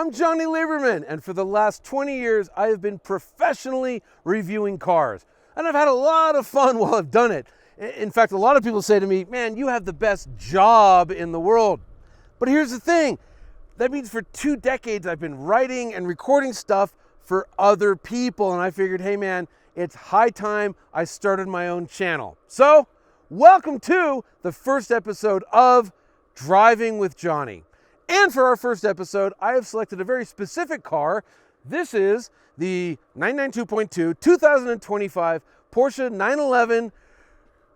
I'm Jonny Lieberman, and for the last 20 years, I have been professionally reviewing cars. And I've had a lot of fun while I've done it. In fact, a lot of people say to me, man, you have the best job in the world. But here's the thing. That means for 2 decades, I've been writing and recording stuff for other people. And I figured, hey man, it's high time I started my own channel. So, welcome to the first episode of Driving with Jonny. And for our first episode, I have selected a very specific car. This is the 992.2 2025 Porsche 911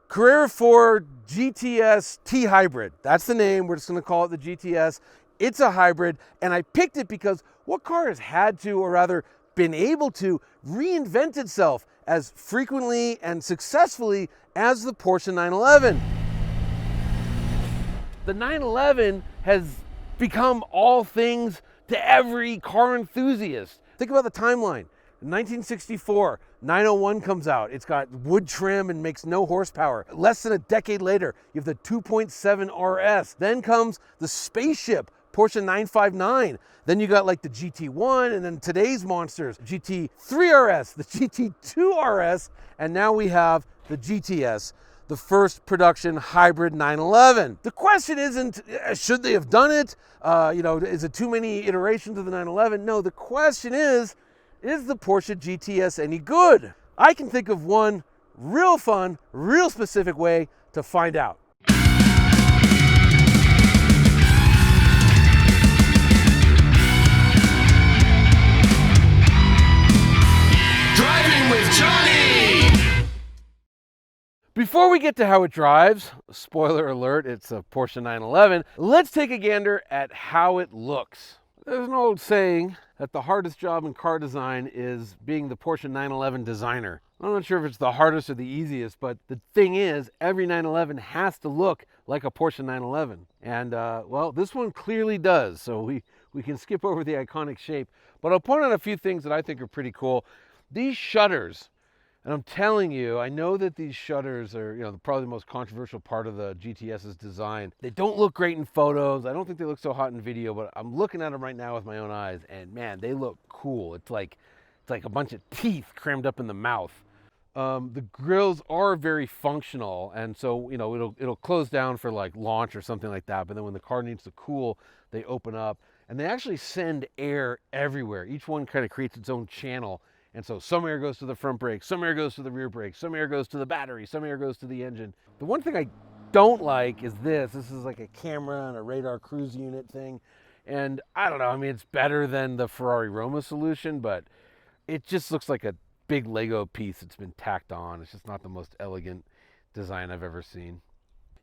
Carrera 4 GTS T-Hybrid. That's the name. We're just going to call it the GTS. It's a hybrid, and I picked it because what car has had to, or rather been able to, reinvent itself as frequently and successfully as the Porsche 911? The 911 has become all things to every car enthusiast. Think about the timeline. In 1964, 901 comes out. It's got wood trim and makes no horsepower. Less than a decade later, you have the 2.7 RS. Then comes the spaceship, Porsche 959. Then you got like the GT1, and then today's monsters, GT3 RS, the GT2 RS, and now we have the GTS, the first production hybrid 911. The question isn't, should they have done it? Is it too many iterations of the 911? No, the question is the Porsche GTS any good? I can think of one real fun, real specific way to find out. Driving with Jonny! Before we get to how it drives, spoiler alert, it's a Porsche 911, let's take a gander at how it looks. There's an old saying that the hardest job in car design is being the Porsche 911 designer. I'm not sure if it's the hardest or the easiest, but the thing is, every 911 has to look like a Porsche 911. And, well, this one clearly does, so we can skip over the iconic shape. But I'll point out a few things that I think are pretty cool. These shutters, and I'm telling you, I know that these shutters are, probably the most controversial part of the GTS's design. They don't look great in photos. I don't think they look so hot in video, but I'm looking at them right now with my own eyes, and man, they look cool. It's like a bunch of teeth crammed up in the mouth. The grills are very functional, and so it'll close down for like launch or something like that. But then when the car needs to cool, they open up, and they actually send air everywhere. Each one kind of creates its own channel. And so some air goes to the front brake, some air goes to the rear brake, some air goes to the battery, some air goes to the engine. The one thing I don't like is this. This is like a camera and a radar cruise unit thing. And I don't know, I mean, it's better than the Ferrari Roma solution, but it just looks like a big Lego piece that's been tacked on. It's just not the most elegant design I've ever seen.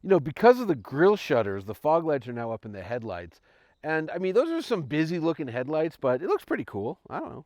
Because of the grille shutters, the fog lights are now up in the headlights. And I mean, those are some busy looking headlights, but it looks pretty cool. I don't know.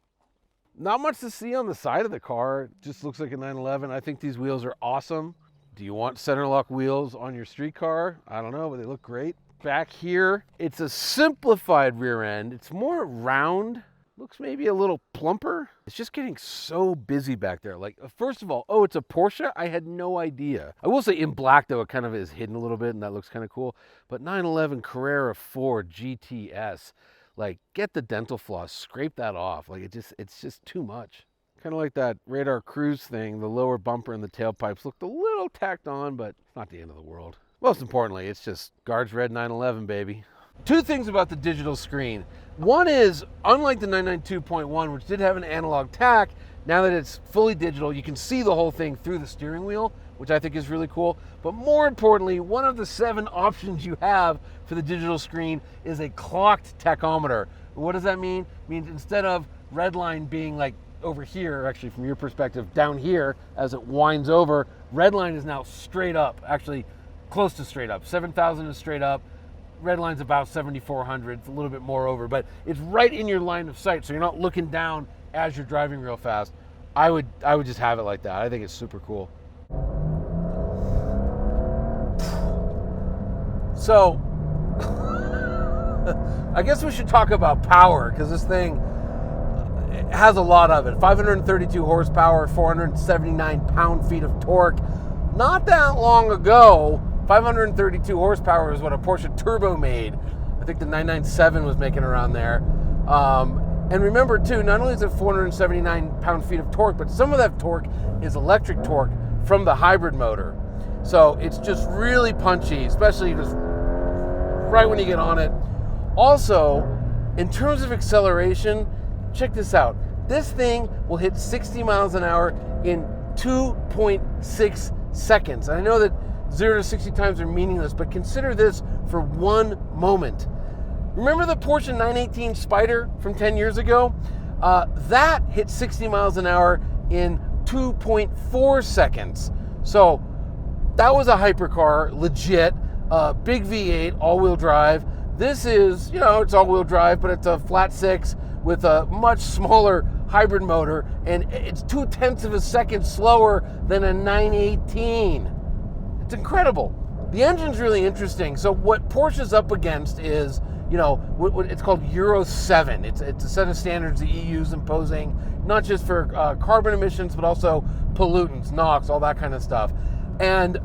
Not much to see on the side of the car. It just looks like a 911. I think these wheels are awesome. Do you want center lock wheels on your street car? I don't know, but they look great. Back here, it's a simplified rear end. It's more round. Looks maybe a little plumper. It's just getting so busy back there. Like, first of all, it's a Porsche? I had no idea. I will say in black, though, it kind of is hidden a little bit, and that looks kind of cool. But 911 Carrera 4 GTS. Like, get the dental floss, scrape that off. Like, it's just too much. Kind of like that radar cruise thing, the lower bumper and the tailpipes looked a little tacked on, but it's not the end of the world. Most importantly, it's just Guards Red 911, baby. 2 things about the digital screen. One is, unlike the 992.1, which did have an analog tack, now that it's fully digital, you can see the whole thing through the steering wheel, which I think is really cool. But more importantly, one of the 7 options you have for the digital screen is a clocked tachometer. What does that mean? It means instead of red line being like over here, actually from your perspective, down here as it winds over, red line is now straight up, actually close to straight up. 7,000 is straight up. Red line's about 7,400, it's a little bit more over, but it's right in your line of sight, so you're not looking down as you're driving real fast. I would just have it like that. I think it's super cool. So, I guess we should talk about power, because this thing has a lot of it. 532 horsepower, 479 pound-feet of torque. Not that long ago, 532 horsepower is what a Porsche Turbo made. I think the 997 was making around there. And remember too, not only is it 479 pound-feet of torque, but some of that torque is electric torque from the hybrid motor. So it's just really punchy, especially just right when you get on it. Also, in terms of acceleration, check this out. This thing will hit 60 miles an hour in 2.6 seconds. And I know that 0 to 60 times are meaningless, but consider this for one moment. Remember the Porsche 918 Spider from 10 years ago? That hit 60 miles an hour in 2.4 seconds. So that was a hypercar, legit, big V8, all-wheel drive. This is, it's all-wheel drive, but it's a flat six with a much smaller hybrid motor, and it's 0.2 of a second slower than a 918. It's incredible. The engine's really interesting. So what Porsche's up against is, what it's called Euro 7. It's a set of standards the EU is imposing, not just for carbon emissions, but also pollutants, NOx, all that kind of stuff. And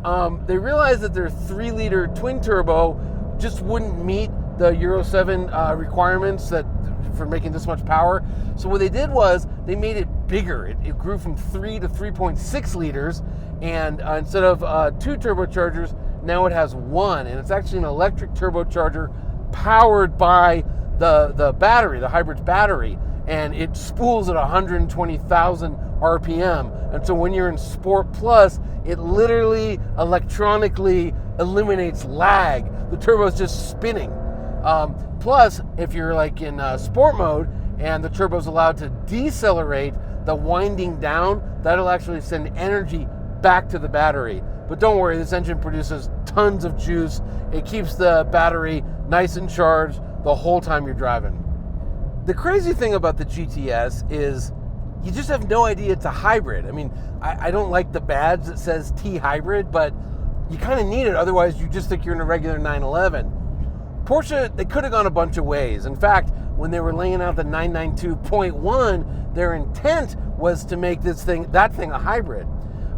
they realized that their 3-liter twin turbo just wouldn't meet the Euro 7 requirements for making this much power. So what they did was they made it bigger. It grew from 3 to 3.6 liters, and instead of 2 turbochargers, now it has 1, and it's actually an electric turbocharger powered by the battery, the hybrid's battery, and it spools at 120,000 RPM. And so when you're in Sport Plus, it literally electronically eliminates lag. The turbo's just spinning. Plus, if you're like in sport mode and the turbo's allowed to decelerate, the winding down, that'll actually send energy back to the battery. But don't worry, this engine produces tons of juice. It keeps the battery nice and charged the whole time you're driving. The crazy thing about the GTS is you just have no idea it's a hybrid. I mean, I don't like the badge that says T-Hybrid, but you kind of need it, otherwise you just think you're in a regular 911. Porsche, they could have gone a bunch of ways. In fact, when they were laying out the 992.1, their intent was to make that thing a hybrid.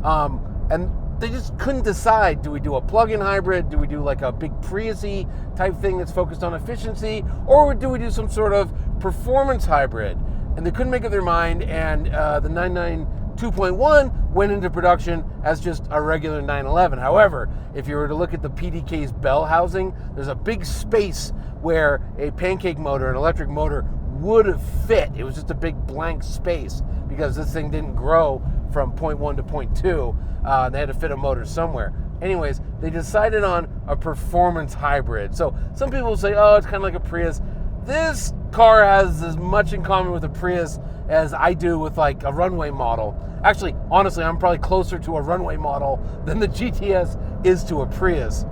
And they just couldn't decide, do we do a plug-in hybrid? Do we do like a big Prius-y type thing that's focused on efficiency? Or do we do some sort of performance hybrid? And they couldn't make up their mind, and the 992.1 went into production as just a regular 911. However, if you were to look at the PDK's bell housing, there's a big space where a pancake motor, an electric motor, would have fit. It was just a big blank space because this thing didn't grow from point 1 to point 2. They had to fit a motor somewhere. Anyways, they decided on a performance hybrid. So some people say, oh, it's kind of like a Prius. This car has as much in common with a Prius as I do with like a runway model. Actually, honestly, I'm probably closer to a runway model than the GTS is to a Prius.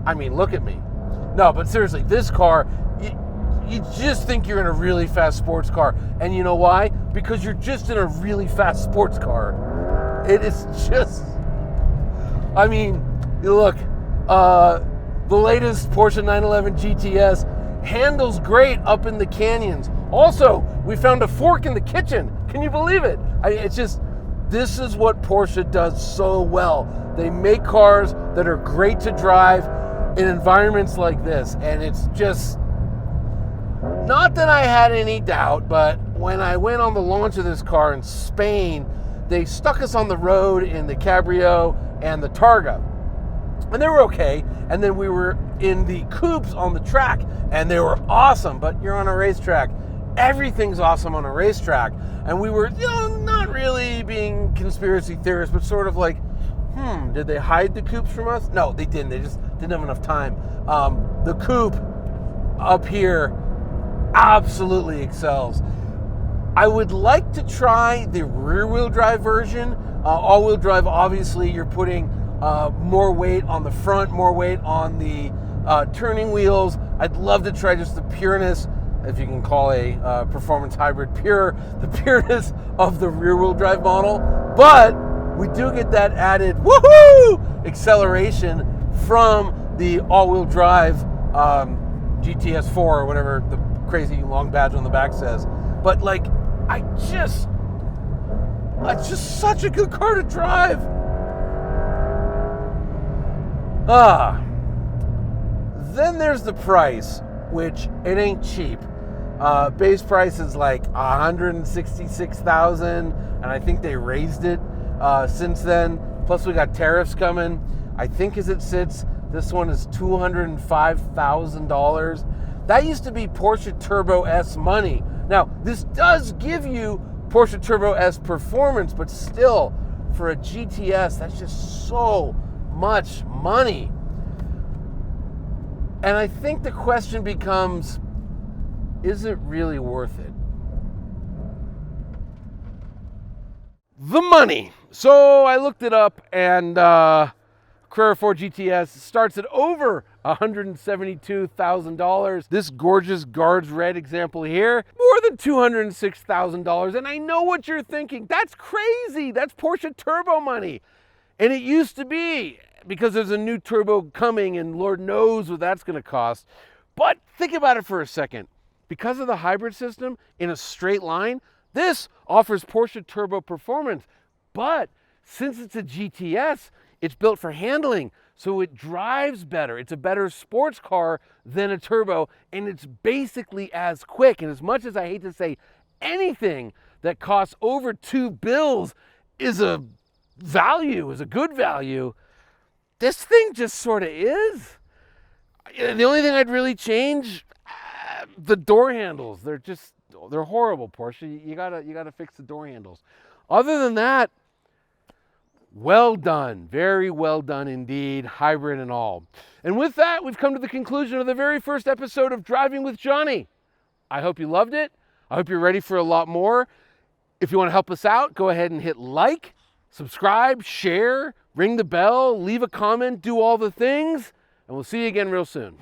I mean, look at me. No, but seriously, this car, you just think you're in a really fast sports car. And you know why? Because you're just in a really fast sports car. It is just, I mean, look, the latest Porsche 911 GTS handles great up in the canyons. Also, we found a fork in the kitchen. Can you believe it? It's just, this is what Porsche does so well. They make cars that are great to drive in environments like this. And it's just, not that I had any doubt, but when I went on the launch of this car in Spain, they stuck us on the road in the Cabrio and the Targa. And they were okay. And then we were in the coupes on the track, and they were awesome. But you're on a racetrack. Everything's awesome on a racetrack. And we were, not really being conspiracy theorists, but sort of like, did they hide the coupes from us? No, they didn't. They just didn't have enough time. The coupe up here absolutely excels. I would like to try the rear-wheel drive version. All-wheel drive, obviously, you're putting more weight on the front, more weight on the turning wheels. I'd love to try just the pureness, if you can call a performance hybrid pure, the pureness of the rear-wheel drive model. But we do get that added woohoo acceleration from the all-wheel drive GTS 4 or whatever the crazy long badge on the back says. But like, it's just such a good car to drive. Then there's the price, which it ain't cheap. Base price is like 166,000, and I think they raised it since then. Plus we got tariffs coming. I think as it sits, this one is $205,000. That used to be Porsche Turbo S money. Now, this does give you Porsche Turbo S performance, but still, for a GTS, that's just so much money. And I think the question becomes, is it really worth it? The money. So I looked it up, and Carrera 4 GTS starts at over $172,000. This gorgeous Guards Red example here, more than $206,000. And I know what you're thinking. That's crazy. That's Porsche turbo money. And it used to be, because there's a new turbo coming and Lord knows what that's going to cost. But think about it for a second. Because of the hybrid system in a straight line, this offers Porsche turbo performance. But since it's a GTS, it's built for handling, so it drives better. It's a better sports car than a turbo, and it's basically as quick. And as much as I hate to say anything that costs over $2 billion is a value, is a good value, this thing just sort of is. The only thing I'd really change, the door handles. They're horrible, Porsche. You gotta fix the door handles. Other than that, well done, very well done indeed, hybrid and all. And with that, we've come to the conclusion of the very first episode of Driving with Jonny. I hope you loved it. I hope you're ready for a lot more. If you want to help us out, go ahead and hit like, subscribe, share, ring the bell, leave a comment, do all the things, and we'll see you again real soon.